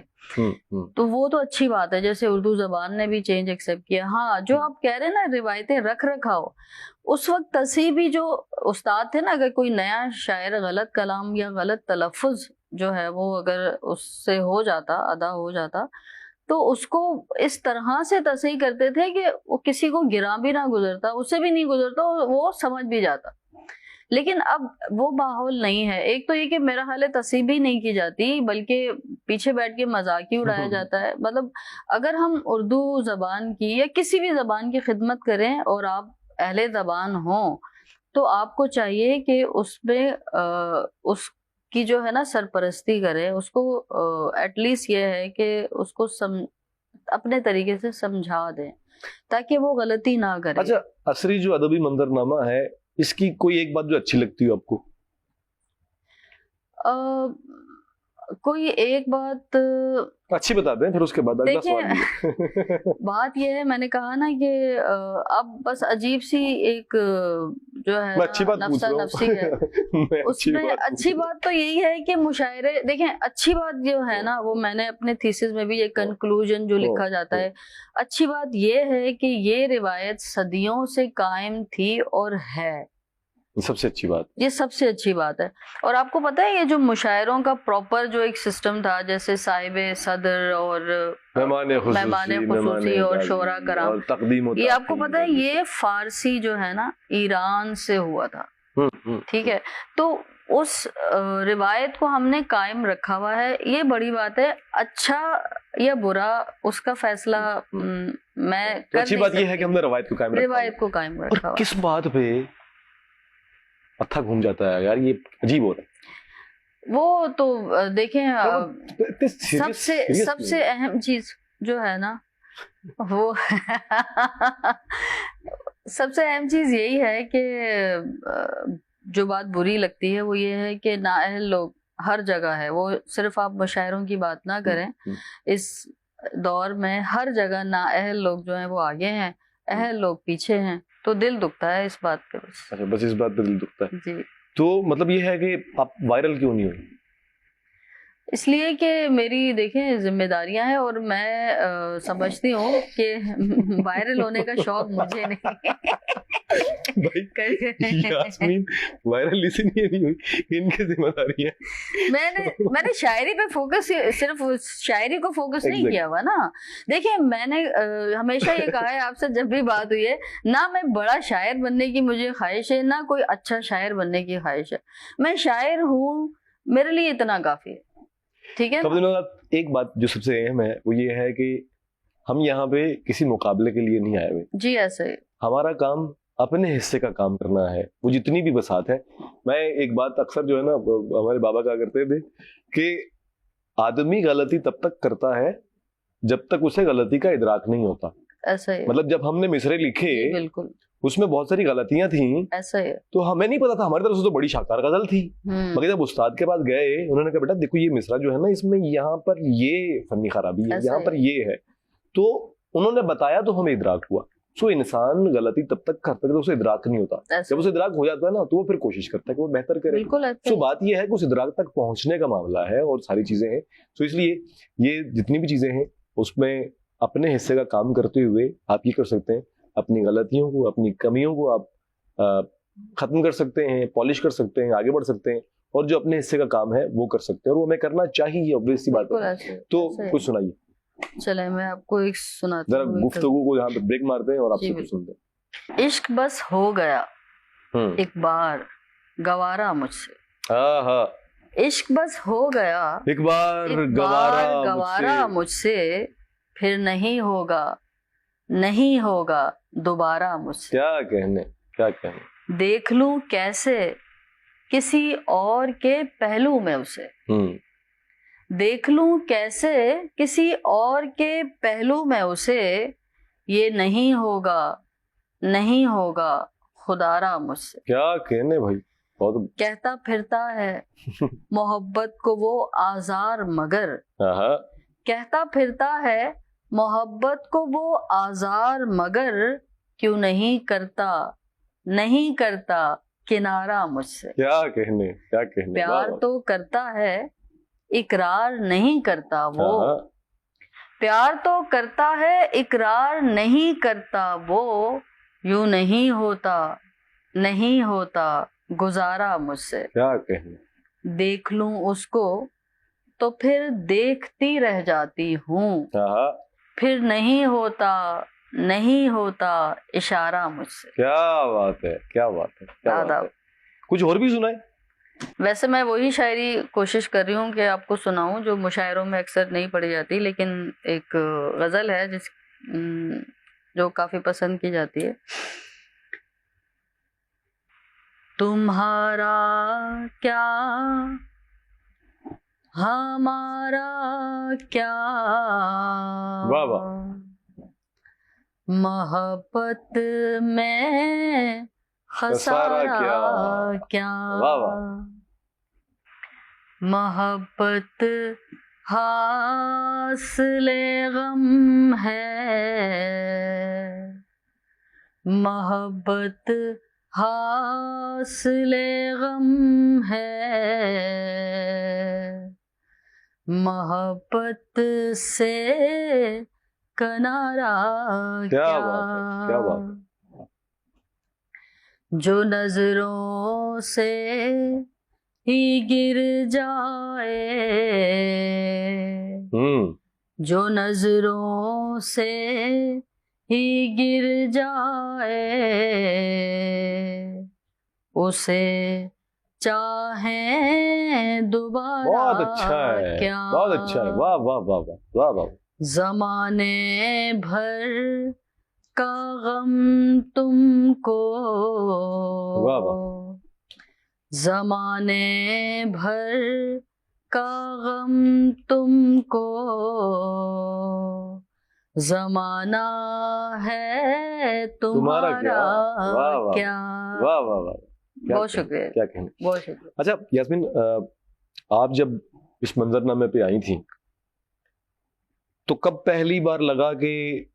تو وہ تو اچھی بات ہے، جیسے اردو زبان نے بھی چینج ایکسیپٹ کیا. ہاں جو آپ کہہ رہے ہیں نا روایتیں رکھ رکھاؤ، اس وقت تصحیح بھی جو استاد تھے نا، اگر کوئی نیا شاعر غلط کلام یا غلط تلفظ جو ہے وہ اگر اس سے ہو جاتا، ادا ہو جاتا، تو اس کو اس طرح سے تصحیح کرتے تھے کہ وہ کسی کو گرا بھی نہ گزرتا، اسے بھی نہیں گزرتا، وہ سمجھ بھی جاتا. لیکن اب وہ ماحول نہیں ہے. ایک تو یہ کہ میرا حال ہے تصحیح بھی نہیں کی جاتی، بلکہ پیچھے بیٹھ کے مذاق ہی اڑایا جاتا ہے. مطلب اگر ہم اردو زبان کی یا کسی بھی زبان کی خدمت کریں اور آپ اہل زبان ہوں، تو آپ کو چاہیے کہ اس میں اس کی جو ہے نا سرپرستی کرے. اس کو ایٹ لیسٹ یہ ہے کہ اس کو اپنے طریقے سے سمجھا دیں تاکہ وہ غلطی نہ کرے. اچھا عصری جو ادبی منظرنامہ ہے، اس کی کوئی ایک بات جو اچھی لگتی ہو آپ کو؟ کوئی ایک بات اچھی بتا دیں، پھر اس کے بعد اگلا سوال. بات یہ ہے، میں نے کہا نا کہ اب بس عجیب سی ایک جو ہے نفسا نفسی ہے. اس میں اچھی بات تو یہی ہے کہ مشاعرے، دیکھیں اچھی بات جو ہے نا، وہ میں نے اپنے تھیسس میں بھی یہ کنکلوژن جو لکھا جاتا ہے، اچھی بات یہ ہے کہ یہ روایت صدیوں سے قائم تھی اور ہے. سب سے اچھی بات، یہ سب سے اچھی بات ہے. اور آپ کو پتہ ہے یہ جو مشاعروں کا پراپر جو ایک سسٹم تھا، جیسے صاحب صدر اور مہمان خصوصی اور شورا کرام، یہ آپ کو پتہ ہے یہ فارسی جو ہے نا ایران سے ہوا تھا. ٹھیک ہے، تو اس روایت کو ہم نے قائم رکھا ہوا ہے. یہ بڑی بات ہے. اچھا یا برا اس کا فیصلہ میں اچھی بات یہ ہے کہ ہم نے روایت کو قائم رکھا. اور کس بات پہ پتھا گھوم جاتا ہے یار، یہ عجیب ہوتا ہے. وہ تو دیکھیں سب سے اہم چیز جو ہے نا، وہ سب سے اہم چیز یہی ہے کہ جو بات بری لگتی ہے وہ یہ ہے کہ نااہل لوگ ہر جگہ ہے. وہ صرف آپ مشاعروں کی بات نہ کریں، اس دور میں ہر جگہ نااہل لوگ جو ہیں وہ آگے ہیں، اہل لوگ پیچھے ہیں. تو دل دکھتا ہے اس بات پہ. بس اس بات پہ دل دکھتا ہے. جی. تو مطلب یہ ہے کہ آپ وائرل کیوں نہیں ہوئی؟ اس لیے کہ میری دیکھیں ذمہ داریاں ہیں اور میں سمجھتی ہوں کہ وائرل ہونے کا شوق مجھے نہیں. یاسمین وائرل اسی لیے نہیں ہوئی، ان کی ذمہ داری ہے. میں نے شاعری پہ فوکس، صرف شاعری کو فوکس نہیں کیا ہوا نا. دیکھیں میں نے ہمیشہ یہ کہا ہے آپ سے جب بھی بات ہوئی ہے، نہ میں بڑا شاعر بننے کی مجھے خواہش ہے، نہ کوئی اچھا شاعر بننے کی خواہش ہے. میں شاعر ہوں، میرے لیے اتنا کافی ہے. ٹھیک ہے. ایک بات جو سب سے اہم ہے وہ یہ ہے کہ ہم یہاں پہ کسی مقابلے کے لیے نہیں آئے ہوئے. جی ایسا ہی. ہمارا کام اپنے حصے کا کام کرنا ہے، وہ جتنی بھی بساط ہے. میں ایک بات اکثر جو ہے نا ہمارے بابا کہا کرتے تھے کہ آدمی غلطی تب تک کرتا ہے جب تک اسے غلطی کا ادراک نہیں ہوتا. ایسا ہی. مطلب جب ہم نے مصرے لکھے بالکل اس میں بہت ساری غلطیاں تھیں، ایسا ہے، تو ہمیں نہیں پتا تھا. ہماری طرف سے تو بڑی شاہکار غزل تھی، مگر جب استاد کے پاس گئے انہوں نے کہا بیٹا دیکھو یہ مصرع جو ہے نا اس میں یہاں پر یہ فنی خرابی ہے، یہاں پر یہ ہے. تو انہوں نے بتایا تو ہمیں ادراک ہوا. سو انسان غلطی تب تک کرتا ہے کہ اسے ادراک نہیں ہوتا. جب اسے ادراک ہو جاتا ہے نا تو وہ پھر کوشش کرتا ہے کہ وہ بہتر کرے. سو بات یہ ہے کہ اس ادراک تک پہنچنے کا معاملہ ہے اور ساری چیزیں ہیں. سو اس لیے یہ جتنی بھی چیزیں ہیں اس میں اپنے حصے کا کام کرتے ہوئے آپ یہ کر سکتے ہیں، اپنی غلطیوں کو، اپنی کمیوں کو آپ ختم کر سکتے ہیں، پالش کر سکتے ہیں، آگے بڑھ سکتے ہیں، اور جو اپنے حصے کا کام ہے وہ کر سکتے ہیں، اور وہ ہمیں کرنا چاہیے. obvious سی بات ہے. تو کچھ سنائیے. چلے میں آپ کو ایک سناتا ہوں. ذرا گفتگو کو یہاں پہ بریک مارتے ہیں اور آپ سے کچھ سنتے ہیں. عشق بس ہو گیا ایک بار گوارا مجھ سے. عشق بس ہو گیا ایک بار گوارا مجھ سے، پھر نہیں ہوگا دوبارہ مجھ سے. کیا کہنے دیکھ لوں کیسے کسی اور کے پہلو میں اسے. دیکھ لوں کیسے کسی اور کے پہلو میں اسے، یہ نہیں ہوگا खुदारा मुझसे। क्या कहने भाई, बहुत। कहता फिरता है मोहब्बत को वो आजार मगर, हाँ, कहता फिरता है मोहब्बत को वो आजार मगर, क्यों नहीं करता किनारा मुझसे। क्या कहने, क्या कहने। प्यार तो करता है इकरार नहीं करता वो, हाँ, प्यार तो करता है इकरार नहीं करता वो, यूं नहीं होता गुजारा मुझसे। क्या कहने। देख लूं उसको तो फिर देखती रह जाती हूँ, हाँ, फिर नहीं होता इशारा मुझसे। क्या बात है, क्या बात है, क्या बात आदाब। है। कुछ और भी सुनाए। वैसे मैं वही शायरी कोशिश कर रही हूँ कि आपको सुनाऊं जो मुशायरों में अक्सर नहीं पढ़ी जाती, लेकिन एक गजल है जो काफी पसंद की जाती है। तुम्हारा क्या हमारा क्या, वाह वाह। मोहब्बत में खसारा खसारा क्या, वाह वाह। मोहब्बत हासिले गम है, मोहब्बत हासिले गम है, मोहब्बत से किनारा क्या क्या, बात है, क्या बात है। जो नजरों से ही गिर जाए, जो नजरों से ही गिर जाए, उसे चाहें दोबारा बहुत अच्छा है, क्या, बहुत अच्छा है। वाह वाह वाह वाह वाह वाह। जमाने भर का गम तुमको, वाह वाह। जमाने भर का गम तुमको, जमाना है तुम्हारा क्या। वाह वाह क्या। वाह वाह वाह। बहुत शुक्रिया, क्या कहने। बहुत शुक्रिया। अच्छा यास्मीन, आप जब इस मंजरनामे पे आई थी तो कब पहली बार लगा कि,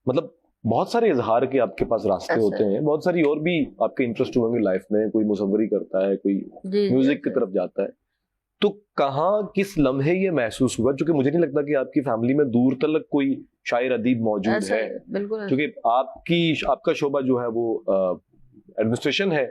मतलब बहुत सारे इजहार के आपके पास रास्ते होते हैं, बहुत सारी और भी आपके इंटरेस्ट होंगे लाइफ में, कोई मुसव्वरी करता है, कोई म्यूजिक की तरफ जाता है, तो कहाँ किस लम्हे ये महसूस हुआ? क्योंकि मुझे नहीं लगता कि आपकी फैमिली में दूर तलक कोई शायर अदीब मौजूद है, बिल्कुल, क्योंकि आपका शोबा जो है वो एडमिनिस्ट्रेशन है,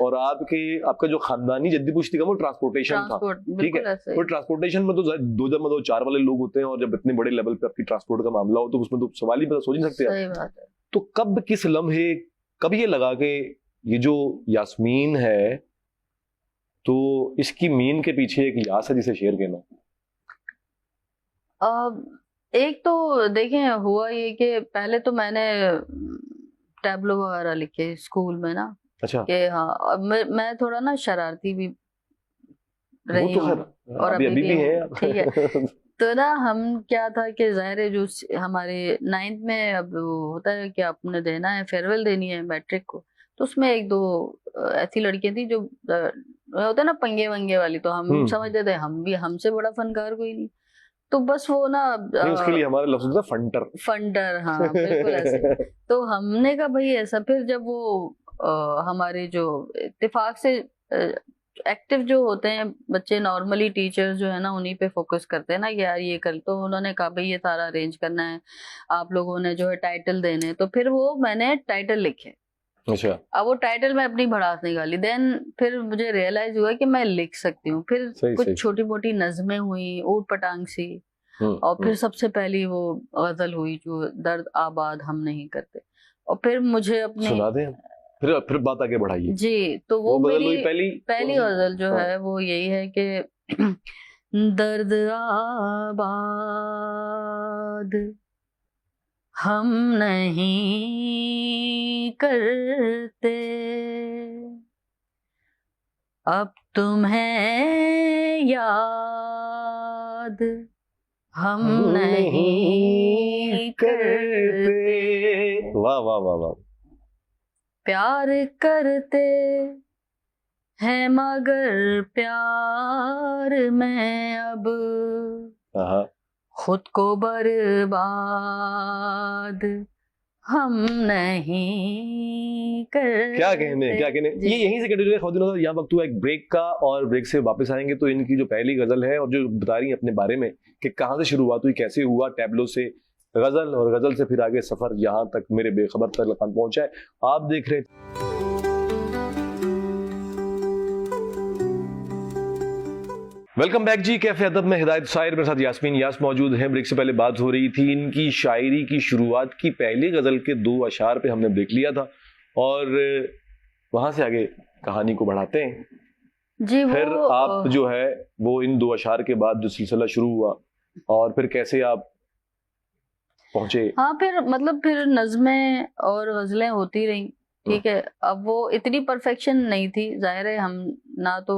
और आपका जो खानदानी जद्दी पुश्ती का वो ट्रांसपोर्टेशन था, ठीक है। तो ट्रांसपोर्टेशन में तो 2x4 वाले लोग होते हैं, और जब इतने बड़े लेवल पे आपकी ट्रांसपोर्ट का मामला हो तो उसमें तो सवाल ही सोच नहीं सकते। सही बात है। तो कब किस लम्हे कब ये लगा कि ये जो यास्मीन है तो इसकी मीन के पीछे एक यास है जिसे शेयर करना? एक तो देखें, हुआ ये कि पहले तो मैंने टैबलो वगैरह लिखे स्कूल में ना। अच्छा। कि हाँ, मैं थोड़ा ना शरारती भी रही हूँ, और अभी भी है, ठीक है। तो ना हम क्या था कि ज़ाहिर है जो हमारे 9th में अब होता है कि आपने देना है, फेयरवेल देनी है मैट्रिक को, तो उसमें एक दो ऐसी लड़कियां थी जो होता है ना पंगे वंगे वाली, तो हम समझते थे हम भी, हमसे बड़ा फनकार कोई नहीं, तो बस वो ना उसके लिए हमारा लफ्ज़ था फंटर। हाँ बिल्कुल ऐसे। तो हमने कहा भाई ऐसा, फिर जब वो हमारे जो इत्तेफाक से एक्टिव जो होते हैं बच्चे, नॉर्मली टीचर्स जो है ना उन्हीं पे फोकस करते हैं ना कि यार ये कर, तो उन्होंने कहा भाई ये सारा अरेंज करना है, आप लोगों ने जो है टाइटल देने, तो फिर वो मैंने टाइटल लिखे। अच्छा। अब वो टाइटल में अपनी भड़ास निकाली, देन फिर मुझे रियलाइज हुआ कि मैं लिख सकती हूँ। फिर कुछ छोटी मोटी नज़में हुई ऊट पटांग सी, और फिर सबसे पहली वो गजल हुई जो दर्द आबाद हम नहीं करते, और फिर मुझे अपने सुना दें, फिर बात आगे बढ़ाइए जी। तो वो मेरी पहली गजल जो है वो यही है कि दर्द आबाद हम नहीं करते, अब तुम्हें याद हम नहीं करते। वाह वाह वाह वाह। प्यार करते हैं मगर प्यार में अब हाँ, खुद को बर्बाद हम नहीं करते। क्या कहने जी। ये यहीं से कंटिन्यू हो दिनों यहाँ वक्त हुआ एक ब्रेक का, और ब्रेक से वापस आएंगे तो इनकी जो पहली गजल है और जो बता रही है अपने बारे में कि कहाँ से शुरुआत हुई, कैसे हुआ टैबलो से गजल, और गजल से फिर आगे सफर यहाँ तक मेरे बेखबर तक पहुंचा है। आप देख रहे वेलकम बैक जी, कैफे अदब में हिदायत साहिर, मेरे साथ यास्मीन यास मौजूद हैं। ब्रेक से पहले बात हो रही थी इनकी शायरी की शुरुआत की, पहली गजल के 2 अशार पे हमने ब्रेक लिया था और वहां से आगे कहानी को बढ़ाते हैं। जी, फिर आप जो है वो इन 2 अशार के बाद जो सिलसिला शुरू हुआ और फिर कैसे आप पहुंचे। हाँ, फिर मतलब फिर नज़में और गजलें होती रहीं, ठीक है। अब वो इतनी परफेक्शन नहीं थी, जाहिर है हम ना तो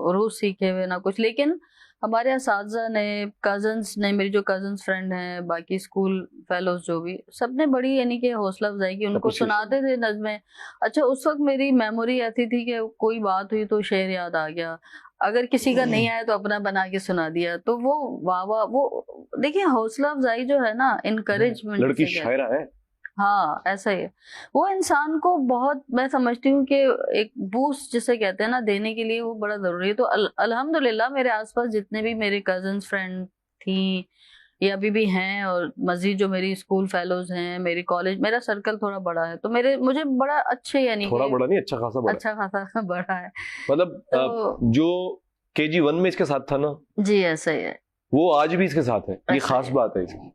उर्दू सीखे हुए ना कुछ, लेकिन हमारे असातिज़ा ने, कज़न्स ने, मेरी जो कज़न्स फ्रेंड हैं, बाकी स्कूल फेलोज जो भी, सबने बड़ी यानी कि हौसला अफजाई की, उनको सुनाते थे नज़में। अच्छा, उस वक्त मेरी मेमोरी ऐसी थी कि कोई बात हुई तो शेर याद आ गया, अगर किसी का नहीं आया तो अपना बना के सुना दिया, तो वो वाह वाह, वो देखिए हौसला अफजाई जो है ना, इनकरेजमेंट, लड़की शायरा है। हाँ ऐसा ही है। वो इंसान को बहुत, मैं समझती हूँ कि एक बूस्ट जिसे कहते हैं ना, देने के लिए वो बड़ा जरूरी है। तो अल्हम्दुलिल्लाह मेरे आसपास जितने भी मेरे कजन्स फ्रेंड थी या अभी भी हैं, और मजीद जो मेरी स्कूल फेलोज हैं, मेरी कॉलेज, मेरा सर्कल थोड़ा बड़ा है, तो मुझे बड़ा अच्छे, यानी थोड़ा बड़ा नहीं, अच्छा खासा बड़ा, अच्छा खासा बड़ा है। मतलब तो जो KG1 में इसके साथ था ना, जी ऐसा ही है, वो आज भी इसके साथ है, ये ऐसा खास है। बात है इसकी,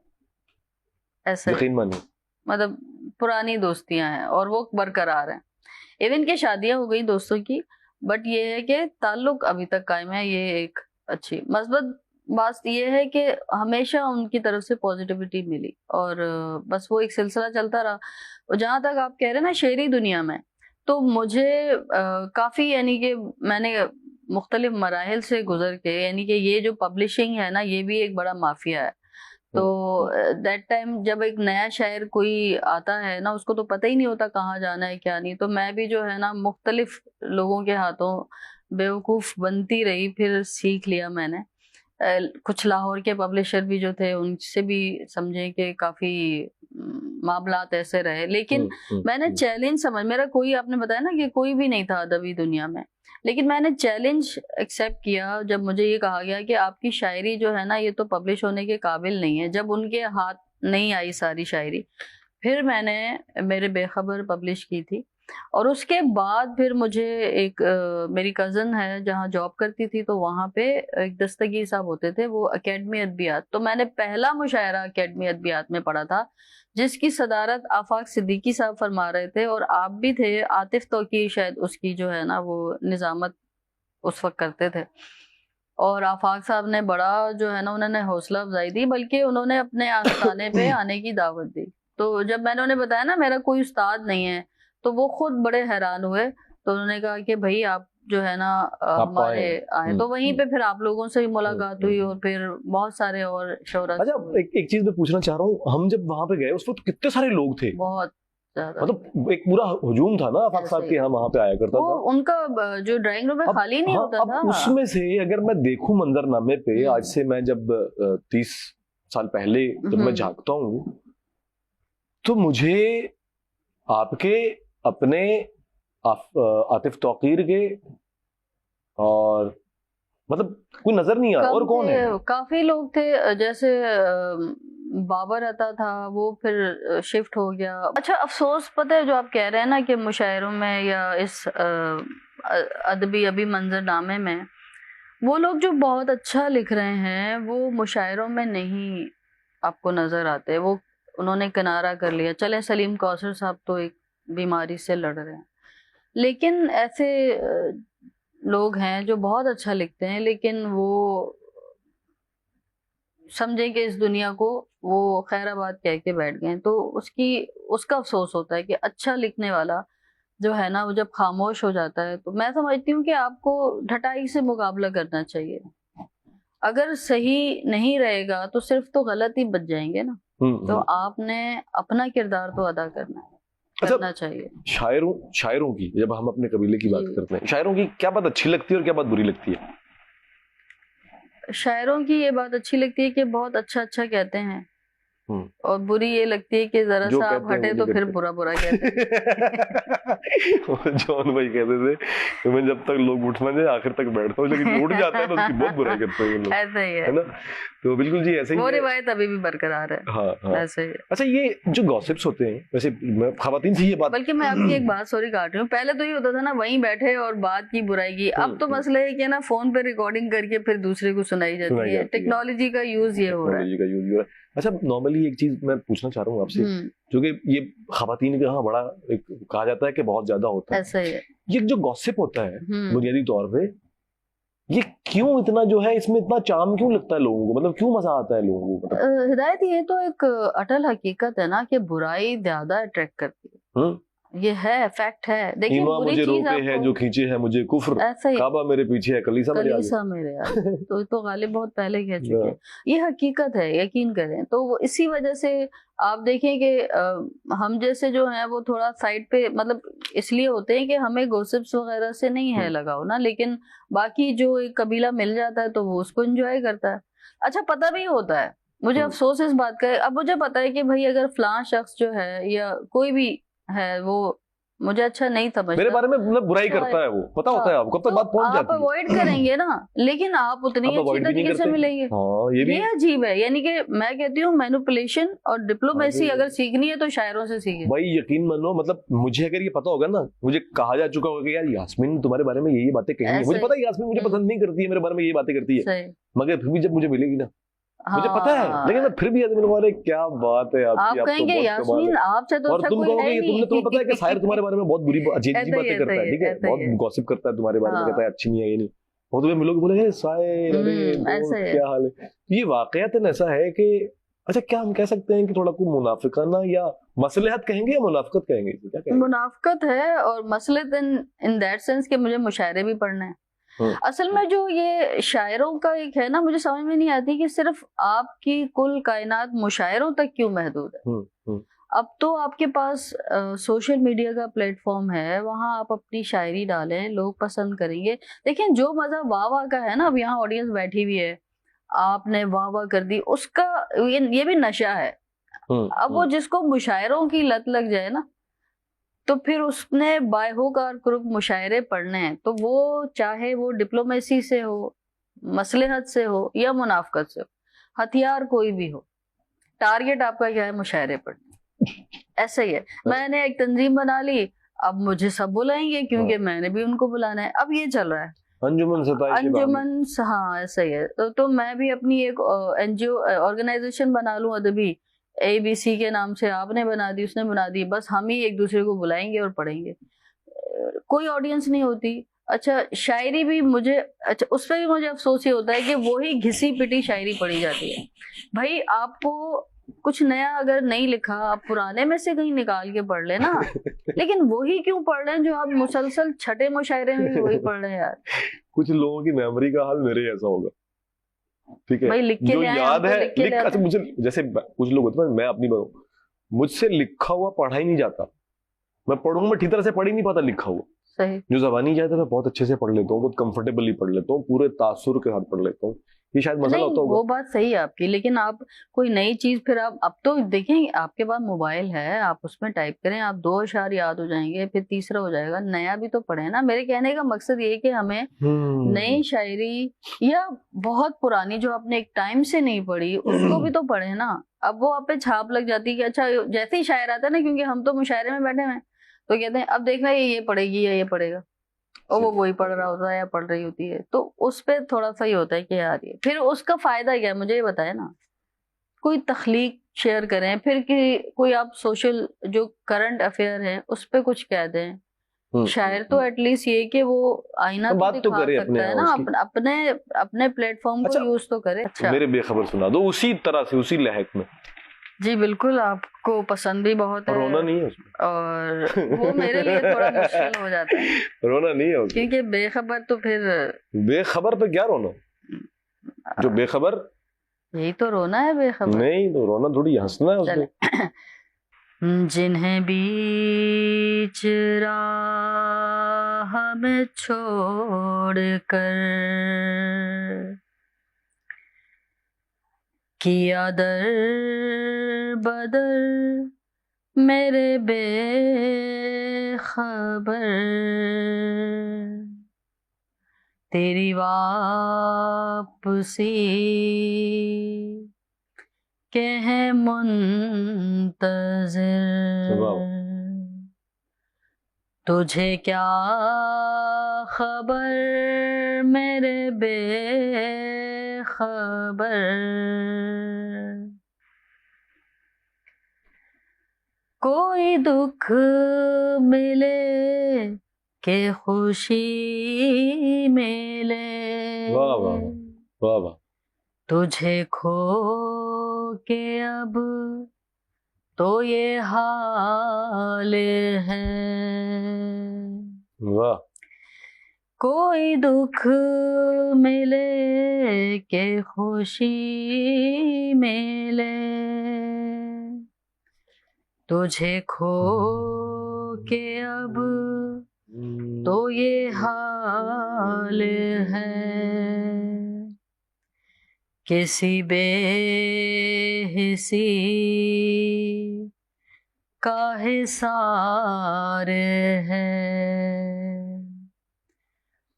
ऐसा ही, यकीन मानिए। मतलब पुरानी दोस्तियां हैं और वो बरकरार हैं। इवन के शादियां हो गई दोस्तों की, बट ये है कि ताल्लुक अभी तक कायम है। ये एक अच्छी मस्बत बात ये है कि हमेशा उनकी तरफ से पॉजिटिविटी मिली, और बस वो एक सिलसिला चलता रहा। और जहाँ तक आप कह रहे हैं ना शेरी दुनिया में, तो मुझे काफ़ी, यानी कि मैंने मुख्तलिफ मराहिल से गुजर के, यानी कि ये जो पब्लिशिंग है ना, ये भी एक बड़ा माफिया है। तो दैट टाइम जब एक नया शायर कोई आता है ना, उसको तो पता ही नहीं होता कहाँ जाना है क्या नहीं। तो मैं भी जो है ना मुख्तलिफ लोगों के हाथों बेवकूफ़ बनती रही, फिर सीख लिया मैंने। कुछ लाहौर के पब्लिशर भी जो थे, उनसे भी समझे कि काफ़ी मामलात ऐसे रहे, लेकिन मैंने चैलेंज मेरा कोई, आपने बताया ना कि कोई भी नहीं था अदबी दुनिया में, लेकिन मैंने चैलेंज एक्सेप्ट किया जब मुझे ये कहा गया कि आपकी शायरी जो है ना, ये तो पब्लिश होने के काबिल नहीं है। जब उनके हाथ नहीं आई सारी शायरी, फिर मैंने मेरे बेखबर पब्लिश की थी। और उसके बाद फिर मुझे एक मेरी कज़न है जहाँ जॉब करती थी, तो वहाँ पे एक दस्तगीर साहब होते थे, वो अकेडमी अदबियात, तो मैंने पहला मुशायरा अकेडमी अदबियात में पढ़ा था, जिसकी सदारत आफाक सिद्दीकी साहब फरमा रहे थे, और आप भी थे, आतिफ तौकी शायद उसकी जो है ना वो निजामत उस वक्त करते थे। और आफाक साहब ने बड़ा जो है ना, उन्होंने हौसला अफजाई दी, बल्कि उन्होंने अपने आस्थाने पे आने की दावत दी। तो जब मैंने उन्हें बताया ना मेरा कोई उस्ताद नहीं है, तो वो खुद बड़े हैरान हुए। तो उन्होंने कहा कि भाई आप जो है ना हमारे आए। तो वहीं पे फिर आप लोगों से भी मुलाकात हुई, और फिर बहुत सारे और शोहरत। अच्छा, एक चीज मैं पूछना चाह रहा हूँ, हम जब वहां पे गए उस वक्त कितने सारे लोग थे, बहुत ज्यादा, मतलब एक पूरा हुजूम था ना आफाक साहब के यहाँ वहां पे आया करता था। उनका जो ड्राइंग रूम में खाली नहीं होता था। उसमें से अगर मैं देखूं मंजरनामे पे, आज से मैं जब 30 साल पहले जब मैं झांकता हूँ, तो मुझे आपके अपने आतिफ तौकीर के और मतलब कोई नजर नहीं आ रहा। और कौन है? काफी लोग थे, जैसे बाबर अता था, वो फिर शिफ्ट हो गया। अच्छा, अफसोस पता है जो आप कह रहे हैं ना कि मुशायरों में या इस अदबी अभी मंजरनामे में, वो लोग जो बहुत अच्छा लिख रहे हैं वो मुशायरों में नहीं आपको नजर आते। वो उन्होंने किनारा कर लिया। चले सलीम कौसर साहब तो एक बीमारी से लड़ रहे हैं, लेकिन ऐसे लोग हैं जो बहुत अच्छा लिखते हैं, लेकिन वो समझें कि इस दुनिया को वो खैराबाद कह के बैठ गए। तो उसका अफसोस होता है कि अच्छा लिखने वाला जो है ना, वो जब खामोश हो जाता है, तो मैं समझती हूँ कि आपको ढटाई से मुकाबला करना चाहिए। अगर सही नहीं रहेगा तो सिर्फ तो गलत ही बच जाएंगे ना। तो आपने अपना किरदार तो अदा करना है। करना चाहिए। शायरों की जब हम अपने कबीले की बात जी। करते हैं, शायरों की क्या बात अच्छी लगती है और क्या बात बुरी लगती है? शायरों की ये बात अच्छी लगती है कि बहुत अच्छा अच्छा कहते हैं, हम्म। और बुरी ये लगती है कि जरा जो सा आप कहते हैं हटे वो तो नहीं फिर करते। बुरा बुरा कहते हैं। जॉन भाई कहते थे कि मैं जब तक लोग उठ ना जाए आखिर तक बैठता हूँ, लेकिन उठ जाता है तो उसकी बहुत बुराई करते हैं वो लोग, ऐसा ही है है, ना? तो बिल्कुल जी ऐसे ही वो है। रिवायत अभी भी बरकरार है। हाँ हाँ। ऐसे ही है। अच्छा, ये जो गॉसिप्स होते हैं, वैसे खवातीन से ये बात, बल्कि मैं आपकी एक बात, सॉरी काट रही हूँ, पहले तो ये होता था ना वहीं बैठे और बात की बुराई की, अब तो मसला है कि ना फोन पे रिकॉर्डिंग करके फिर दूसरे को सुनाई जाती है। टेक्नोलॉजी का यूज ये हो रहा है। टेक्नोलॉजी का यूज हो रहा है। अच्छा, नॉर्मली एक चीज मैं पूछना चाह रहा हूँ आपसे, जो कि ये खवातीन के यहाँ बड़ा एक कहा जाता है कि बहुत ज्यादा होता है, ऐसा ही है। ये जो गॉसिप होता है बुनियादी तौर पे, ये क्यों इतना जो है, इसमें इतना चार्म क्यों लगता है लोगों को, मतलब क्यों मजा आता है लोगों को? मतलब हिदायत, ये तो एक अटल हकीकत है ना कि बुराई ज्यादा अट्रैक्ट करती है। ये है, फैक्ट है। देखिए, ईमा बुरी मुझे चीज रोके है जो खींचे है मुझे कुफ्र, ऐसा ही, काबा मेरे पीछे है कलीसा मेरे आगे। कलीसा मेरे आगे। तो गालिब बहुत पहले कह चुके हैं, ये हकीकत है, यकीन करें। तो वो इसी वजह से आप देखें कि हम जैसे जो हैं वो थोड़ा साइड पे, मतलब इसलिए होते हैं कि हमें गॉसिप्स वगैरह से नहीं है लगाव ना, लेकिन बाकी जो एक कबीला मिल जाता है तो वो उसको एंजॉय करता है। अच्छा, पता भी होता है, मुझे अफसोस इस बात का है, अब मुझे पता है कि भाई अगर फलां शख्स जो है या कोई भी है वो मुझे अच्छा नहीं समझता, मेरे बारे में मतलब बुराई करता है, वो पता होता है आपको, कब तक बात पहुंच जाती है। आप अवॉइड करेंगे ना, लेकिन आप उतनी अच्छी तरीके से मिलेंगे। हाँ, ये अजीब है। यानी कि मैं कहती हूँ मैनिपुलेशन और डिप्लोमेसी अगर सीखनी है तो शायरों से सीखे। भाई यकीन मानो, मतलब मुझे अगर ये पता होगा ना, मुझे कहा जा चुका होगा कि यार यास्मीन तुम्हारे बारे में ये बातें कही है, मुझे पता है यास्मीन मुझे पसंद नहीं करती है, मेरे बारे में ये बातें करती है, मगर फिर भी जब मुझे मिलेगी ना, मुझे पता है, लेकिन मैं फिर भी आदमी बोले क्या बात है आपकी, आप कहेंगे यास्मीन आपसे तो अच्छा कोई है नहीं। तुम्हें पता है कि शायर तुम्हारे बारे में बहुत बुरी अजीब बातें करता है, ठीक है, बहुत गॉसिप करता है तुम्हारे बारे में, कहता है अच्छी नहीं है, ये नहीं, वो तुम्हें मिलोगे बोले शायर अरे क्या हाल है। ये वाकयातन ऐसा है कि अच्छा, क्या हम कह सकते हैं कि थोड़ा को मुनाफिकाना या मसलहत कहेंगे या मुनाफिकत कहेंगे? क्या कहेंगे? मुनाफिकत है और मसलहत इन दैट सेंस कि मुझे मुशायरे भी पढ़ने हैं। असल में जो ये शायरों का एक है ना, मुझे समझ में नहीं आती कि सिर्फ आपकी कुल कायनात मुशायरों तक क्यों महदूद है। अब तो आपके पास सोशल मीडिया का प्लेटफॉर्म है, वहां आप अपनी शायरी डालें, लोग पसंद करेंगे। देखिए, जो मजा वाह वाह का है ना, अब यहाँ ऑडियंस बैठी हुई है, आपने वाह वाह कर दी, उसका ये भी नशा है। अब वो जिसको मुशायरों की लत लग जाए ना, तो फिर उसने बायहोकार कुरुक मुशायरे पढ़ने हैं, तो वो चाहे वो डिप्लोमेसी से हो, मसलहत से हो या मुनाफकत से हो, हथियार कोई भी हो, टारगेट आपका क्या है? मुशायरे पढ़ने। ऐसा ही है। मैंने एक तंजीम बना ली, अब मुझे सब बुलाएंगे क्योंकि मैंने भी उनको बुलाना है। अब ये चल रहा है अंजुमन। हाँ, ऐसा ही है। तो मैं भी अपनी एक एनजीओ ऑर्गेनाइजेशन बना लूं अदबी, ABC के नाम से, आपने बना दी, उसने बना दी, बस हम ही एक दूसरे को बुलाएंगे और पढ़ेंगे, कोई ऑडियंस नहीं होती। अच्छा, शायरी भी मुझे, अच्छा उस पर भी मुझे अफसोस ये होता है कि वही घिसी पिटी शायरी पढ़ी जाती है। भाई आपको कुछ नया अगर नहीं लिखा, आप पुराने में से कहीं निकाल के पढ़ लेना, लेकिन वही क्यों पढ़ रहे हैं जो आप मुसलसल छठे मुशायरे में भी वही पढ़ रहे हैं यार। कुछ लोगों की मेमोरी का हाल मेरे जैसा होगा, ठीक है, भाई लिख के जो याद है अच्छा, मुझे जैसे कुछ लोग होते हैं, मैं अपनी मुझसे लिखा हुआ पढ़ा ही नहीं जाता, मैं पढ़ूंगा मैं ठीक तरह से पढ़ ही नहीं पाता लिखा हुआ। सही। जो ज़बानी जाता है मैं बहुत अच्छे से पढ़ लेता हूँ, बहुत कंफर्टेबली पढ़ लेता हूँ, पूरे तासुर के साथ पढ़ लेता हूँ, ये शायद मसला होता होगा। वो बात सही है आपकी, लेकिन आप कोई नई चीज फिर आप, अब तो देखें आपके पास मोबाइल है, आप उसमें टाइप करें, आप 2 अशआर याद हो जाएंगे, फिर तीसरा हो जाएगा, नया भी तो पढ़े ना। मेरे कहने का मकसद ये है कि हमें नई शायरी या बहुत पुरानी जो आपने एक टाइम से नहीं पढ़ी उसको भी तो पढ़े ना। अब वो आप पे छाप लग जाती है कि अच्छा जैसे ही शायर आता है ना, क्योंकि हम तो मुशायरे में बैठे हैं, तो कहते हैं अब देखना ये पढ़ेगी या ये पढ़ेगा, और वो वही पढ़ रहा होता है या पढ़ रही होती है, तो उस पे थोड़ा सा ही होता है कि यार ये फिर उसका फायदा क्या है, मुझे ये बताए ना। कोई तख्लीक शेयर करें, फिर कि कोई आप सोशल जो करंट अफेयर है उस पे कुछ कह दें। शायर तो एटलीस्ट ये कि वो आईना तो दिखा सकता है ना, अपने प्लेटफॉर्म को यूज तो करे। अच्छा, मेरे बेखबर सुना दो उसी तरह से, उसी लहक में। जी बिल्कुल, आपको पसंद भी बहुत है, रोना नहीं है उसमें, और वो मेरे लिए थोड़ा मुश्किल हो जाता है। रोना नहीं है उसमें, क्योंकि बेखबर तो फिर बेखबर पे क्या रोना, जो बेखबर यही तो रोना है, बेखबर नहीं तो रोना थोड़ी हंसना है उसमें। جنہیں بیچ راہ میں چھوڑ کر کیا در بدر میرے بے خبر، تیری واپسی کے ہیں منتظر، تجھے کیا خبر میرے بے خبر، کوئی دکھ ملے کہ خوشی ملے، واہ واہ واہ واہ، تجھے کھو کے اب تو یہ حال ہے، واہ، کوئی دکھ ملے کہ خوشی ملے، تجھے کھو کے اب تو یہ حال ہے، کسی بے حسی کا حصار ہے،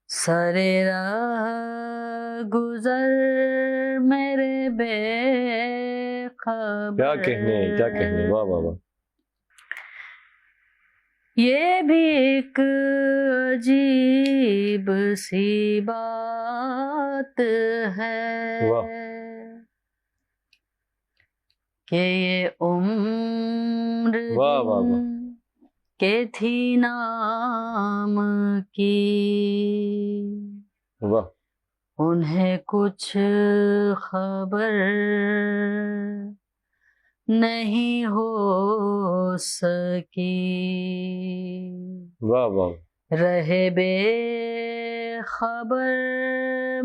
سرے راہ گزر میرے بے خبر، کیا کہنے کیا کہنے، واہ واہ واہ، یہ بھی ایک عجیب سی بات ہے واہ، کہ یہ عمر واہ واہ واہ، جن کے تھی نام کی، واہ، انہیں کچھ خبر نہیں ہو سکی، واہ واہ، رہے بے خبر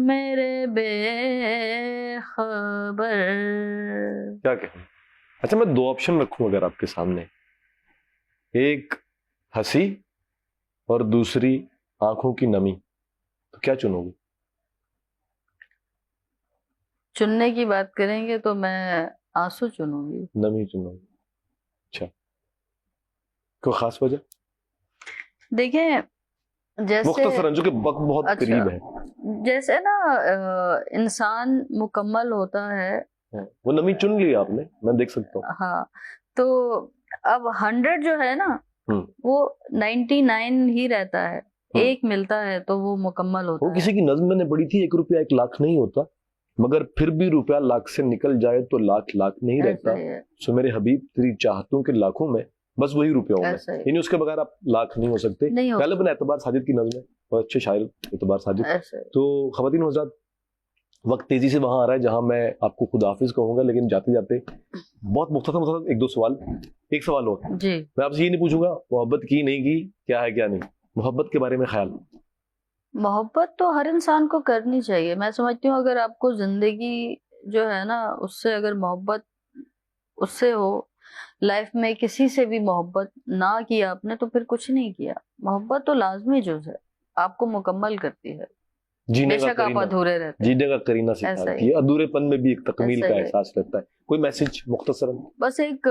میرے بے خبر، کیا کہنے۔ اچھا میں دو آپشن رکھوں اگر آپ کے سامنے، ایک ہنسی اور دوسری آنکھوں کی نمی، تو کیا چنو گے؟ چننے کی بات کریں گے تو میں آنسو چنوں گی، نمی چنو گے، اچھا، کوئی خاص وجہ؟ دیکھیں جیسے مختصراً جو کہ وقت بہت اچھا، قریب ہے، جیسے نا انسان مکمل ہوتا ہے، وہ نمی چن لی آپ نے، میں دیکھ سکتا ہوں، ہاں، تو اب 100 جو ہے نا ہوں، وہ 99 ہی رہتا ہے، ایک ملتا ہے تو وہ مکمل وہ ہوتا ہے، کسی کی نظم میں نے پڑھی تھی، 1 روپیہ 1 لاکھ نہیں ہوتا، مگر پھر بھی روپیہ لاکھ سے نکل جائے تو لاکھ لاکھ نہیں رہتا، ایسا ہی ہے، سو میرے حبیب تیری چاہتوں کے لاکھوں میں بس وہی روپیوں میں، ایسا ہی یعنی اس کے بغیر آپ لاکھ نہیں ہو سکتے۔ نہیں ہو غالباً اعتبار ساجد کی نظم ہے، بہت اچھے شاعر اعتبار ساجد۔ ایسا ہی۔ تو خواتین و حضرات، وقت تیزی سے وہاں آ رہا ہے جہاں میں آپ کو خدا حافظ کہوں گا، لیکن جاتے جاتے بہت مختصر 1-2 سوال، ایک سوال اور جی، میں آپ سے یہ نہیں پوچھوں گا محبت کی نہیں کی، کیا ہے کیا نہیں، محبت کے بارے میں خیال؟ محبت تو ہر انسان کو کرنی چاہیے، میں سمجھتی ہوں اگر آپ کو زندگی جو ہے نا اس سے اگر محبت اس سے ہو، لائف میں کسی سے بھی محبت نہ کیا آپ نے تو پھر کچھ نہیں کیا، محبت تو لازمی جز ہے، آپ کو مکمل کرتی ہے، جینے بے کا شک آپ کرینہ، ادھورے رہتے ہیں، جینے کا کرینہ ایسا سکھاتی ہی ہے، ادھورے پن میں بھی ایک تکمیل ایسا کا ہی ہے۔ احساس رہتا ہے۔ کوئی میسج مختصراً؟ بس ایک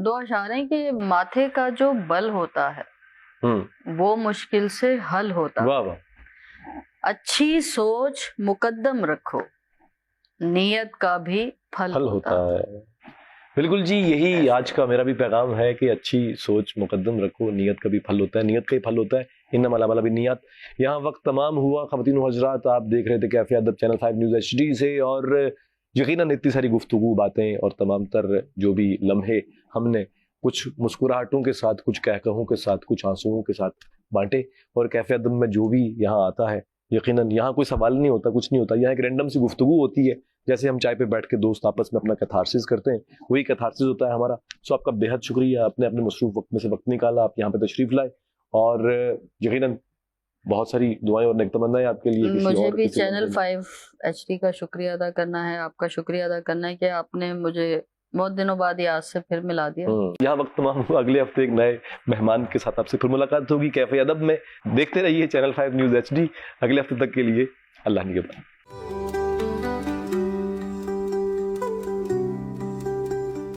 2 اشارے کہ ماتھے کا جو بل ہوتا ہے وہ مشکل سے حل ہوتا ہے، واہ واہ، اچھی سوچ مقدم رکھو، نیت کا بھی پھل حل ہوتا ہے۔ بالکل جی، یہی آج کا میرا بھی پیغام ہے کہ اچھی سوچ مقدم رکھو، نیت کا بھی پھل ہوتا ہے، نیت کا ہی پھل ہوتا ہے، انما الاعمال بالنیات۔ یہاں وقت تمام ہوا خواتین و حضرات، آپ دیکھ رہے تھے کیفے ادب چینل 5 نیوز HD سے، اور یقیناً اتنی ساری گفتگو، باتیں اور تمام تر جو بھی لمحے ہم نے کچھ مسکراہٹوں کے ساتھ، کچھ کہکہوں کے ساتھ، کچھ آنسوؤں کے ساتھ بانٹے، اور کیفے ادب میں جو بھی یہاں آتا ہے یقیناً یہاں کوئی سوال نہیں ہوتا، کچھ نہیں ہوتا، یہاں ایک رینڈم سی گفتگو ہوتی ہے، جیسے ہم چائے پہ بیٹھ کے دوست آپس میں اپنا کیتھارسس کرتے ہیں، وہی کیتھارسس ہوتا ہے ہمارا۔ سو آپ کا بے حد شکریہ، اپنے مصروف وقت میں سے وقت نکالا، آپ یہاں پہ تشریف لائے، اور یقیناً بہت ساری دعائیں اور نیک تمنائیں آپ کے لیے۔ مجھے بھی چینل 5 HD کا شکریہ ادا کرنا ہے، آپ کا شکریہ ادا کرنا ہے کہ آپ نے مجھے بہت دنوں بعد یہ آج سے پھر ملا دیا. یہاں وقت تمام ہوا. اگلے ہفتے ایک نئے مہمان کے ساتھ آپ سے پھر ملاقات ہوگی کیفے ادب میں. دیکھتے رہیے چینل 5 نیوز HD. اگلے ہفتے تک کے لیے اللہ نگہبان.